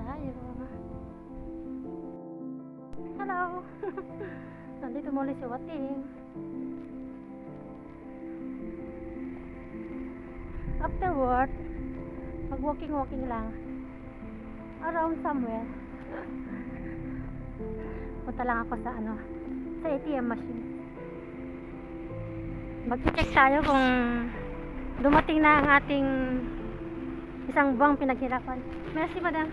tayo. Hello! Nandito muli si Wating. After work, mag-walking lang around somewhere. Punta lang ako sa sa ATM machine. Mag-check tayo kung dumating na ang ating isang buwang pinaghirapan. Merci, madam.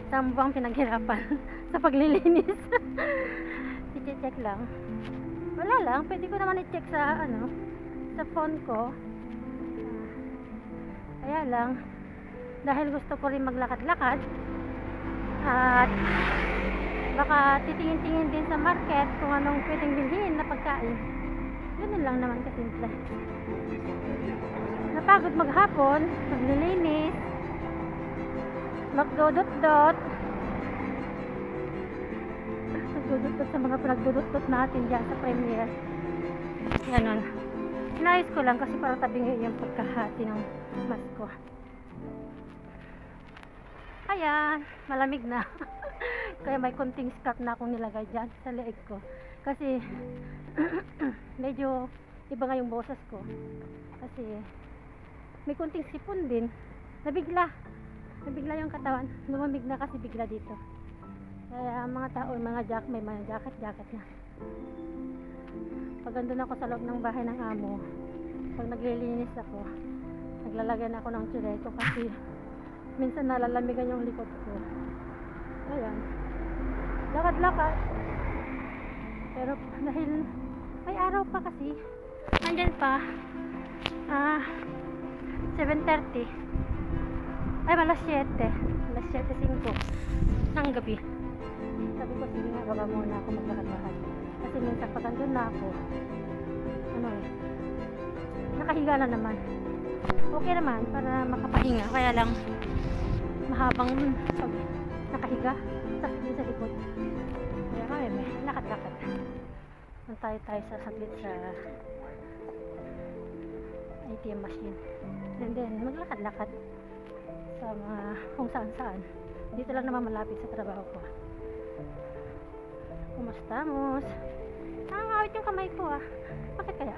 Isang buwang pinaghirapan sa paglilinis. I-check lang. Wala lang, pwede ko naman i-check sa sa phone ko. Kaya lang, dahil gusto ko rin maglakad-lakad at baka titingin-tingin din sa market kung anong pwedeng bilhin na pagkain. Ganun lang naman kasimple. Napagod maghapon, maglilinis, magdudot-dot sa mga pinagdudot-dot natin dyan sa Premiere. Ganun. Inayos ko lang kasi para tabingi yung pagkahati ng mask ko. Ayan, malamig na. Kaya may konting scarf na akong nilagay dyan sa leeg ko. Kasi medyo iba nga yung boses ko. Kasi may konting sipon din. Nabigla yung katawan. Lumamig na kasi bigla dito. Kaya mga tao, may mga jacket na. Pag andun ako sa loob ng bahay ng amo, pag naglilinis ako, naglalagyan ako ng chuleko kasi minsan nalalamigan yung likod ko. Ayan. Lakad-lakad. Pero dahil may araw pa kasi, andyan pa 7:30. Ay, alas 7:05 ng gabi. Sabi ko, sige nga, baba muna ako maglakad-lakad. Kasi minsan pag andun na ako, nakahiga na naman. Okay naman para makapahinga. Kaya lang, mahabang pag nakahiga, sakit din sa likod. Kaya kami, may lakad-lakad. Tayo sa saglit sa ATM machine. And then, maglakad-lakad sa mga kung saan-saan. Dito lang naman malapit sa trabaho ko. Kumusta, Mos? Nakangawit yung kamay ko ah. Bakit kaya?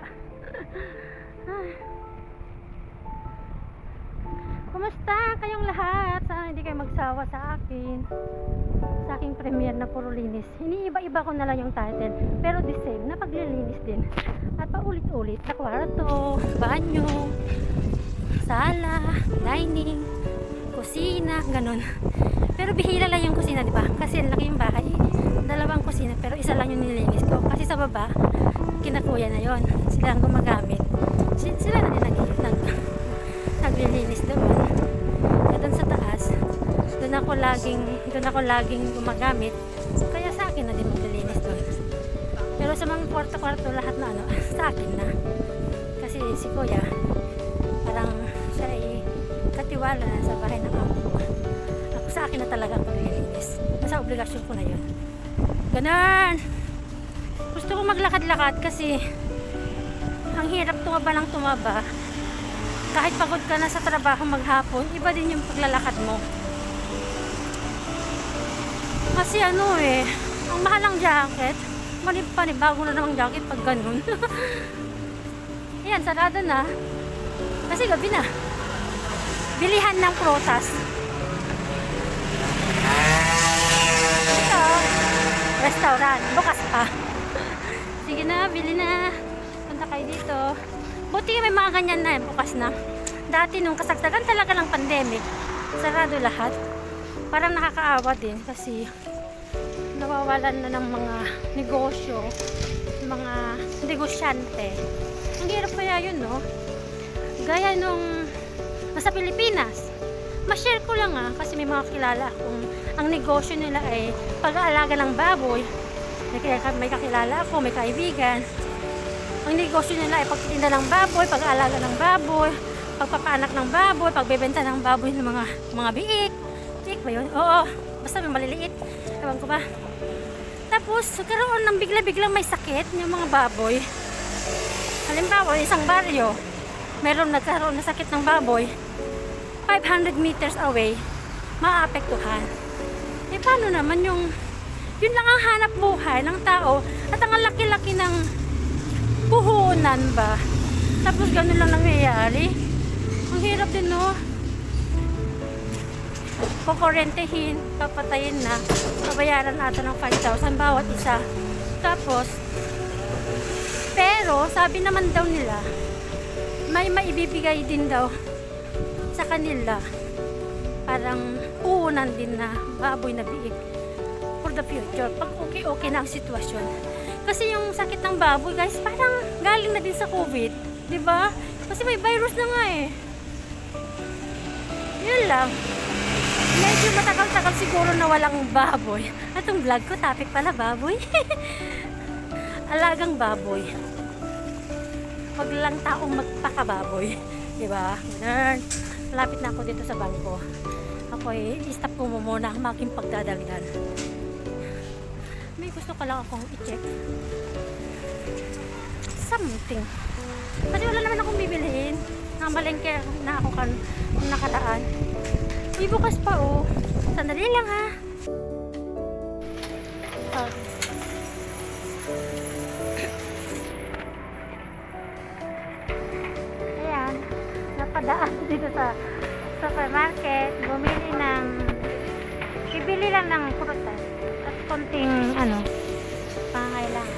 Kumusta kayong lahat? Sana hindi kayo magsawa sa akin. Sa aking premiere na puro linis. Iniiba-iba ko na lang yung title. Pero the same, na paglilinis din. At paulit-ulit na kwarto, banyo, sala, dining, kusina, ganun. Pero bihira lang yung kusina, di ba? Kasi laki yung bahay. Dalawang kusina, pero isa lang yung nilinis ko. Kasi sa baba, kinakuya na yon. Sila ang gumagamit. Sila na din naglilinis doon. At doon sa taas, doon ako laging gumagamit. Kaya sa akin na din maglilinis doon. Pero sa mga kwarto-kwarto lahat na sa akin na. Kasi si Kuya, parang siya ay katiwala na sa bahay ng amo ko. Ako sa akin na talaga ang paglilinis. Nasa obligasyon ko na yun. Ganun! Gusto ko maglakad-lakad kasi ang hirap tumaba. Kahit pagod ka na sa trabaho maghapon, iba din yung paglalakad mo. Kasi ang mahal ang jacket. Panibago na namang jacket pag ganun. Ayan, sarado na. Kasi gabi na. Bilihan ng prutas. Ito, restaurant. Bukas pa. Sige na, bili na. Punta kayo dito. Buti may mga ganyan na bukas na. Dati nung kasagsagan talaga ng pandemic, sarado lahat. Parang nakakaawa din kasi nawawalan na ng mga negosyo, mga negosyante. Ang hirap kaya yun, no? Gaya nung nasa Pilipinas. Ma-share ko lang kasi may mga kilala akong ang negosyo nila ay pag-aalaga ng baboy. May kakilala ako, may kaibigan. Ang negosyo nila ay pagtitinda ng baboy, pag-aalaga ng baboy, pagpapaanak ng baboy, pagbebenta ng baboy ng mga biik. Biik ba yun? Oo, basta may maliliit. Ewan ko ba? Tapos, karoon ng bigla-biglang may sakit yung mga baboy. Halimbawa, isang baryo, meron nagkaroon na sakit ng baboy, 500 meters away, maapektuhan. Eh paano naman yung yun lang ang hanap buhay ng tao at ang laki-laki ng puhunan ba? Tapos ganun lang nangyayari. Ang hirap din, no? Kukurentehin, papatayin na, pabayaran natin ng 5,000 bawat isa. Tapos, pero sabi naman daw nila, may maibibigay din daw sa kanila. Parang uunan din na baboy na biik for the future. Pag okay na ang sitwasyon. Kasi yung sakit ng baboy, guys, parang galing na din sa COVID. Diba? Kasi may virus na nga eh. Yun lang. Medyo matagal-tagal siguro na walang baboy. At yung vlog ko, topic pala baboy. Alagang baboy. Wag lang taong magpakababoy. Diba? Malapit na ako dito sa bangko. Ako i-stop ko muna ang aking pagdadagdan. May gusto ko lang akong i-check. Something. Kasi wala naman akong bibilihin. Namalengke na ako nakaraan. May bukas pa oh. Sandali lang ha. Ayan. Napadaan dito sa supermarket. Bibili lang ng prutas. At konting pangailangan.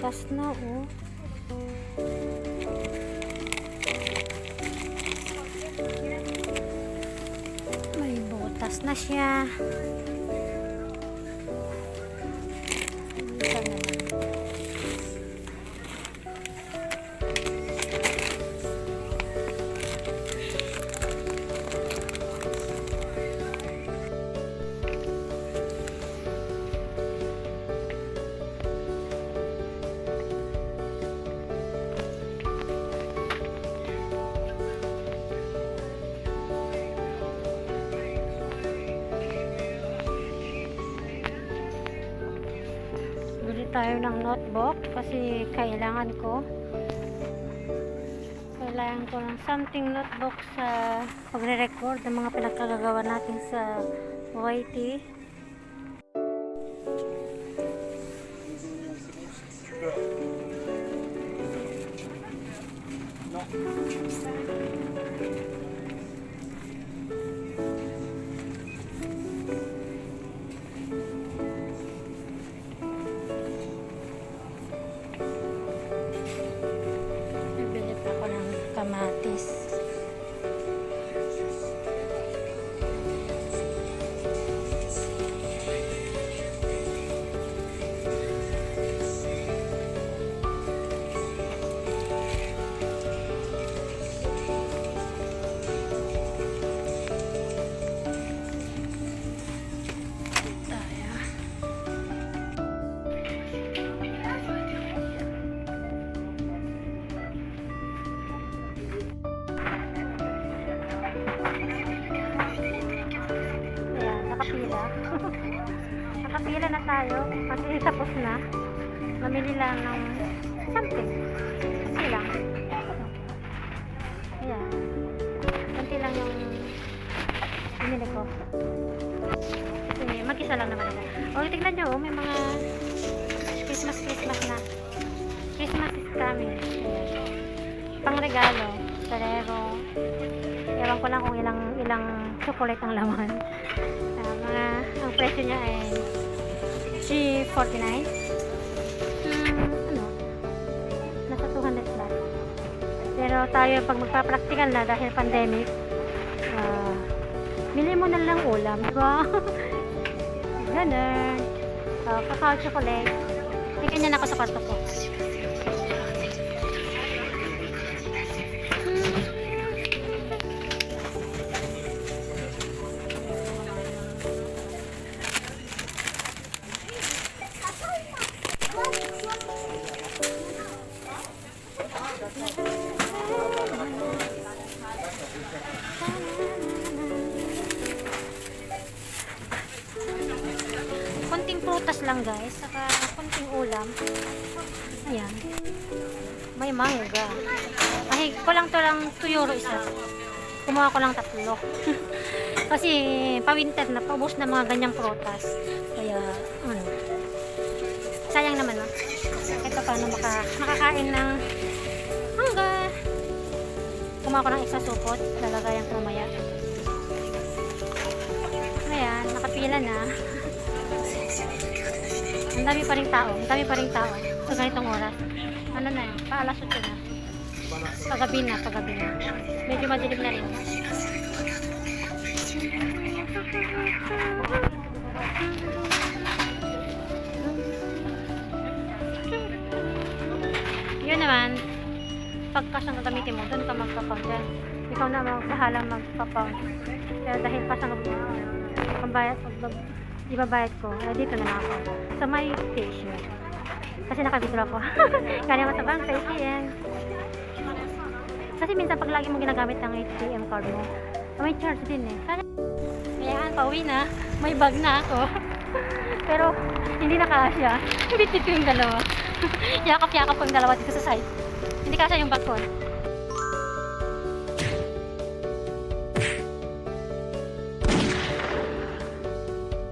Butas na oh. May butas na siya. Tayo ng notebook kasi kailangan ko ng something notebook sa pagre-record ng mga pinagkagagawa natin sa YT. Kamatis. tayo kasi tapos na. Mamili lang ng something. Kunti lang. Ayan. Kunti lang yung binili ko. Kasi mag-isa lang naman ako. O, tignan nyo, may mga Christmas na. Christmas is coming. Ayan. Pang regalo. Salero. Ewan ko lang kung ilang chocolate ang laman. Ang presyo niya ay $3.49. Nasa 200 plus. Pero tayo pag magpa-practical na dahil pandemic, bili mo na lang ulam, di ba? Ganun. Kakao chocolate. May ganyan ako sa kwarto ko. Konting prutas lang guys, saka konting ulam. Ayan. May mangga. Ay, ko lang to lang 2 euro isa. Kumuha ko lang 3. Kasi pa-winter na, paubos na mga ganyang prutas. Kaya, sayang naman no. Ito paano makakain ng mangga. Kumuha ko ng isa supot, lalagayan ko mamaya. Ayan, nakapila na. Ang dami pa ring tao. Sa ganitong oras. Ano na yun? Paalas 8 na. Pagabi na. Medyo madilim na rin. Yun naman, pag-cash ang gagamitin mo, doon ka magpa-pound dyan. Ikaw na bahala magpa-pound. Pero dahil cash ang pambayad, ibabayad ko, dito na lang ako. Sa my station. Kasi naka-withdraw ko. Kaya mo sa bank, sa ATM. Kasi minsan pag lagi mo ginagamit ang ATM card mo, may charge din eh. Kaya pauwi na, may bag na ako. Pero hindi na kasya. Bitit ko yung dalawa. Yakap-yakap ang dalawa dito sa side. Hindi kasya yung bag ko.